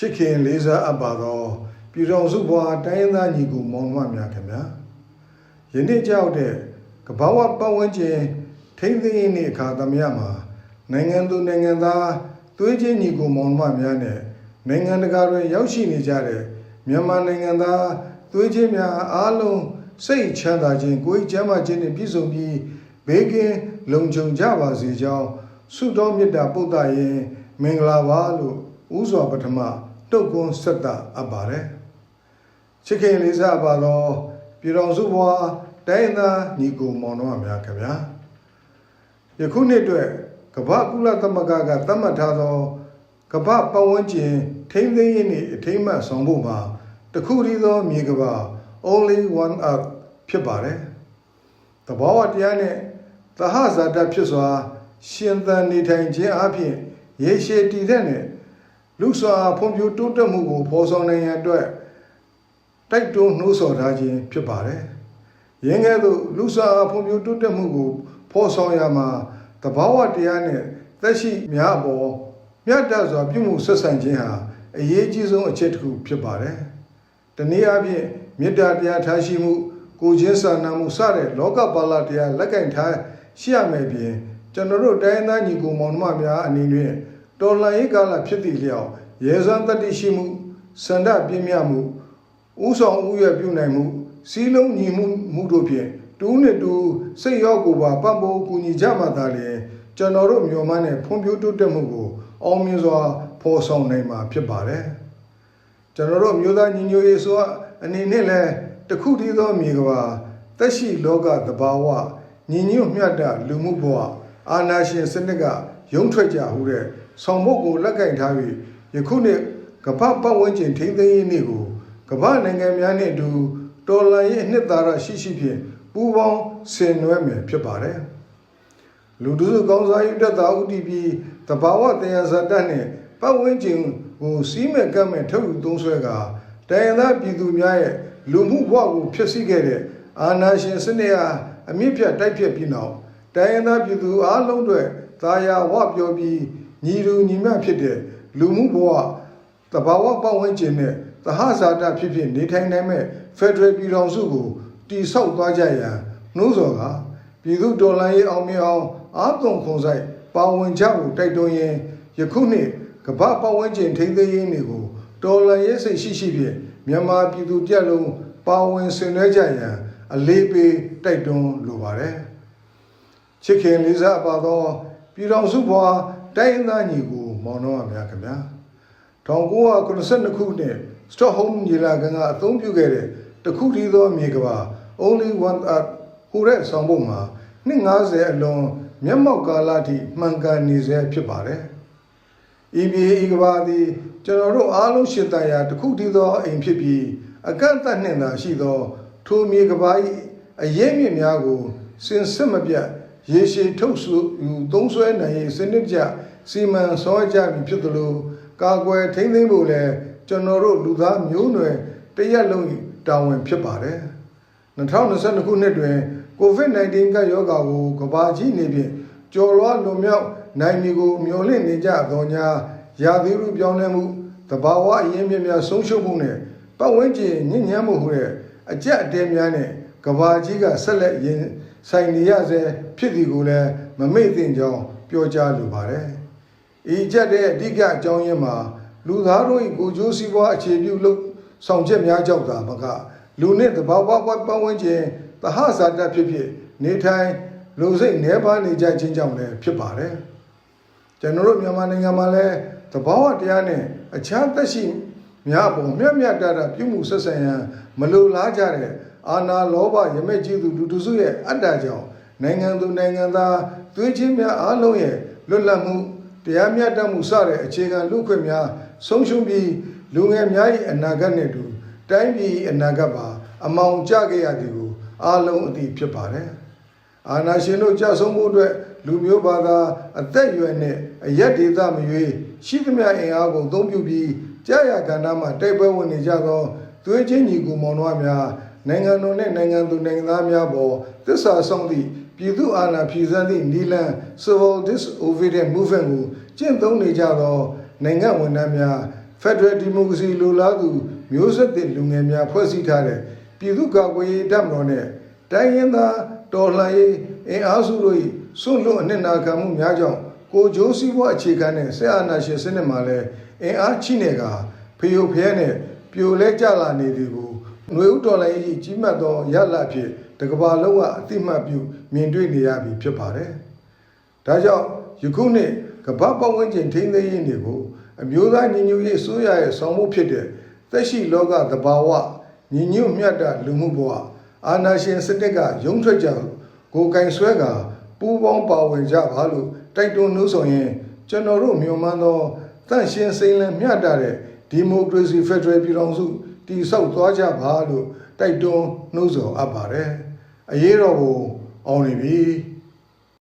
ချစ်ခင်လေးစားအပ်ပါသောပြည်တော်စုဘွားတိုင်းရင်းသားညီကိုမောင်နှမများခင်ဗျာယနေ့ကြောက်တဲ့ကဘာဝပတ်ဝန်းကျင်ထိမ့်သိမ်းရေးအခါသမယမှာနိုင်ငံသူနိုင်ငံသားသွေးချင်းညီကိုမောင်နှမများနဲ့နိုင်ငံတကာတွင်ရောက်ရှိနေကြတဲ့မြန်မာနိုင်ငံသားသွေးချင်းများအားလုံးစိတ်ချမ်းသာခြင်းကိုယ်ကျမ်းမာခြင်းနဲ့ပြည့်စုံပြီးဘေးကင်းလုံခြုံကြပါစေကြောင်းဆုတောင်းမေတ္တာပို့သရင်မင်္ဂလာပါလို့ဥစွာပထမတုတ်ကွန်းဆက်တာအပ်ပါတယ်ချစ်ခင်လေးစားပါသောပြည်တော်စုဘွားတိုင်းသားညီကိုမောင်နှမများခင်ဗျာယခုနှစ်အတွက်ကမ္ဘာကုလသမဂ္ဂကသတ်မှတ်ထားသောကမ္ဘာပတ်ဝန်းကျင်ထိမ့်သိမ်းရေးနှင့်အထိမ်းအမှတ်ဆောင်ဖို့မှာတခုတည်းသောမြေကမ္ဘာ only one earth ဖြစ်ပါတယ်သဘောတရားနဲ့သဟဇာတဖြစ်စွာရှင်သန်နေထိုင်ခြင်းအပြင်ရေရှည်တည်တဲ့နဲ့လူစွာဖွံ့ဖြိုးတိုးတက်မှုကိုဖော်ဆောင်နိုင်ရန်အတွက်တိုက်တွန်းနှိုးဆော်ထားခြင်းဖြစ်ပါတယ်။ယင်းကဲ့သို့လူစွာဖွံ့ဖြိုးတိုးတက်မှုကိုဖော်ဆောင်ရမှာသဘာဝတရားနဲ့သက်ရှိများအပေါ်မြတ်တစွာပြုမှုဆက်ဆံခြင်းဟာအရေးကြီးဆုံးအချက်တစ်ခုဖြစ်ပါတယ်။တနည်းအားဖြင့်မေတ္တာတရားထားရှိမှုကိုချင်းစာနာမှုစတဲ့လောကပါဠိတရားလက်ကင်ထားရှိရမယ်ပြင်ကျွန်တော်တို့တိုင်းသားညီကိုမောင်နှမများအနေနဲ့တော်လှန်ရေးကာလဖြစ်သည့်လျောက်ရဲစွမ်းတတိရှိမှုစန္ဒပြင်းမြမှုဥဆောင်ဥရပြုနိုင်မှုစီးလုံးညီမှုတို့ဖြင့်တူးနဲ့တူစိတ်ရောကိုယ်ပါပံ့ပိုးကူညီကြမှသာလျှင်ကျွန်တော်တို့မျိုးမနဲ့ဖွံ့ဖြိုးတိုးတက်မှုကိုအောင်မြင်စွာဖော်ဆောင်နိုင်မှာဖြစ်ပါတယ်ကျွန်တော်တို့မျိုးသားညီညွတ်ရေးဆိုအနေနဲ့လည်းတခုတည်းသောမြေကဘာသက်ရှိလောကသဘာဝညီညွတ်မြတ်တာလူမှုဘဝအာဏာရှင်စနစ်ကရုံးထွက်ကြဟုတဲ့ဆောင်ဖို့ကိုလက်ကင်ထားပြီးယခုနှစ်ကမ္ဘာပတ်ဝန်းကျင်ထိန်းသိမ်းရေးနေ့ကိုကမ္ဘာနိုင်ငံများနဲ့အတူတော်လှန်ရေးအနှစ်သာရရှိဖြင့်ပူးပေါင်းဆင်နွှဲမယ်ဖြစ်ပါတယ်လူထုစုကောင်းစားရေးတက်တာဥတီပြီးတဘာဝတရားဇာတနဲ့ပတ်ဝန်းကျင်ကိုစီးမဲ့ကမ်းမဲ့ထုတ်ယူသုံးဆွဲကတိုင်းရင်းသားပြည်သူများရဲ့လူမှုဘဝကိုဖျက်ဆီးခဲ့တဲ့အာဏာရှင်စနစ်အားအမြင့်ပြတ်တိုက်ဖြတ်ပြီးနောက်တိုင်းရင်းသားပြည်သူအားလုံးတွေသာယာဝပြောပြီးညီလူညီမျှဖြစ်တဲ့လူမှုဘဝတဘာဝပတ်ဝန်းကျင်နဲ့သဟဇာတဖြစ်နေထိုင်နိုင်မဲ့ဖက်ဒရယ်ပြည်ထောင်စုကိုတည်ဆောက်သွားကြရန်နှိုးဆော်ကပြည်သူတော်လှန်ရေးအောင်မြင်အောင်အားသွန်ခွန်ဆိုင်ပါဝင်ကြဖို့တိုက်တွန်းရင်းယခုနှစ်ကမ္ဘာပတ်ဝန်းကျင်ထိန်းသိမ်းရေးနေ့ကိုတော်လှန်ရေးစိတ်ရှိဖြင့်မြန်မာပြည်သူကြက်လုံးပါဝင်ဆင်နွှဲကြရန်အလေးပေးတိုက်တွန်းလိုပါတယ်ချစ်ခင်လေးစားပါသောပြည်တော်စုဘွားတိုင်းရင်းသားညီကိုမောင်နှမများခင်ဗျာ1992ခုနှစ်စတော့ဟုမ်းညီလာခံကအသုံးပြုခဲ့တဲ့တခုတည်းသောမြေကမ္ဘာ only one earth ဟူတဲ့ဆောင်ပုဒ်မှာနှစ်90အလွန်မျက်မှောက်ကာလထိမှန်ကန်နေစေဖြစ်ပါတယ်ဤမြေဤကမ္ဘာသည်ကျွန်တော်တို့အားလုံးရှင်တန်ရာတခုတည်းသောအိမ်ဖြစ်ပြီးအကန့်အသတ်နှင့်သာရှိသောထိုမြေကမ္ဘာ၏အရေးမြင့်များကိုစင်စစ်မပြတ်ရေရှည်ထုတ်ဆူသုံးဆွဲနိုင်ရေးစနစ်ကျစီမံဆောင်ရွက်ကြပြီဖြစ်သလိုကာကွယ်ထိန်းသိမ်းဖို့လည်းကျွန်တော်တို့လူသားမျိုးနွယ်တရက်လုံးတာဝန်ဖြစ်ပါတယ်2022ခုနှစ်တွင် COVID-19 ကပ်ရောဂါကိုကမ္ဘာကြီးနေဖြင့်ကျော်လွှားလွန်မြောက်နိုင်မည်ကိုမျှော်လင့်နေကြသောညာရာသီဥတုပြောင်းလဲမှုတဘာဝအရင်းမြစ်များဆုံးရှုံးမှုနဲ့ပတ်ဝန်းကျင်ညစ်ညမ်းမှုဟူတဲ့အကြက်အတဲများနဲ့ကမ္ဘာကြီးကဆက်လက်ရင်ဆိုင်နေရစေဖြစ်သည်ကိုလည်းမမေ့သင့်ကြောင်းပြောကြားလိုပါတယ်ဤကြက်တဲ့အဓိကအကြောင်းရင်းမှာလူသားတို့၏ကိုယ်ကျိုးစီးပွားအခြေပြုလုပ်ဆောင်ချက်များကြောင့်သာမကလူနှင့်တဘာဝပတ်ဝန်းကျင်သဟဇာတဖြစ်နေထိုင်လူစိတ်နှဲပါနေကြခြင်းကြောင့်လည်းဖြစ်ပါတယ်ကျွန်တော်တို့မြန်မာနိုင်ငံမှာလည်းတဘာဝတရားနဲ့အခြားသက်ရှိများပုံမြတ်မြတ်တာပြုမှုဆက်ဆံရန်မလိုလားကြတဲ့အာနာလောဘရမဲ့ကြီးသူလူတစုရဲ့အတ္တကြောင့်နိုင်ငံသူနိုင်ငံသားသွေးချင်းများအားလုံးရဲ့လွတ်လပ်မှုတရားမျှတမှုစတဲ့အခြေခံလူ့ခွင့်များဆုံးရှုံးပြီးလူငယ်များ၏အနာဂတ်နဲ့တူတိုင်းပြည်အနာဂတ်ပါအမောင်ကျခဲ့ရသည်ကိုအားလုံးအသိဖြစ်ပါတယ်အာဏာရှင်တို့ကြဆုံးမှုအတွက်လူမျိုးဘာသာအသက်အရွယ်နဲ့အရက်ဒေသမရွေးရှိသမျှအင်အားကိုအသုံးပြုပြီးကြာရကဏ္ဍမှာတိုက်ပွဲဝင်နေကြသောသွေးချင်းညီကိုမောင်နှမများနိုင်ငံတော်နဲ့နိုင်ငံသူနိုင်ငံသားများပေါ်သစ္စာဆောင်သည့်ပြည်သူအာဏာဖီဆန်သည့်နီလန် Civil Disobedience Movement ကိုကျင့်သုံးနေကြသောနိုင်ငံဝန်ထမ်းများ Federal Democracy လိုလားသူမျိုးဆက်တဲ့လူငယ်များဖွဲ့စည်းထားတဲ့ပြည်သူ့ကာကွယ်ရေးတပ်မတော်နဲ့တိုင်းရင်းသားတော်လှန်ရေးအင်အားစုတို့၏စွန့်လွတ်အနှစ်နာခံမှုများကြောင့်ကိုဂျိုးစီးပွားအခြေခံတဲ့ဆက်အာဏာရှင်စနစ်မှာလည်းအင်အားချိနေကဖျို့ဖျဲနဲ့ပြိုလဲကျလာနေသည်ကိုຫນွေဥတော်လှန်ရေးကြီးမှတ်သောရလဒ်ဖြစ်တကဘာလုံးကအတိမတ်ပြုမြင်တွေ့နေရပြီဖြစ်ပါတယ်။ဒါကြောင့်ယခုနှစ်ကမ္ဘာပတ်ဝန်းကျင်ထိန်းသိမ်းရေးတွေကိုအမျိုးသားညီညွတ်ရေးအစိုးရရဲ့ဆောင်မှုဖြစ်တဲ့သက်ရှိလောကသဘာဝညီညွတ်မြတ်တာလူမှုဘဝအာဏာရှင်စနစ်ကရုံးထွက်ကြကိုကင်ဆွဲကပူးပေါင်းပါဝင်ကြပါလို့တိုက်တွန်းနှိုးဆော်ရင်ကျွန်တော်တို့မြန်မာသောတန့်ရှင်းစိမ့်လန်းမြတ်တာတဲ့ဒီမိုကရေစီဖက်ဒရယ်ပြည်ထောင်စုတည်ဆောက်သွားကြပါလို့တိုက်တွန်းနှိုးဆော်အပ်ပါတယ်။အရေးတော်ပုံအောင်နေပြီ။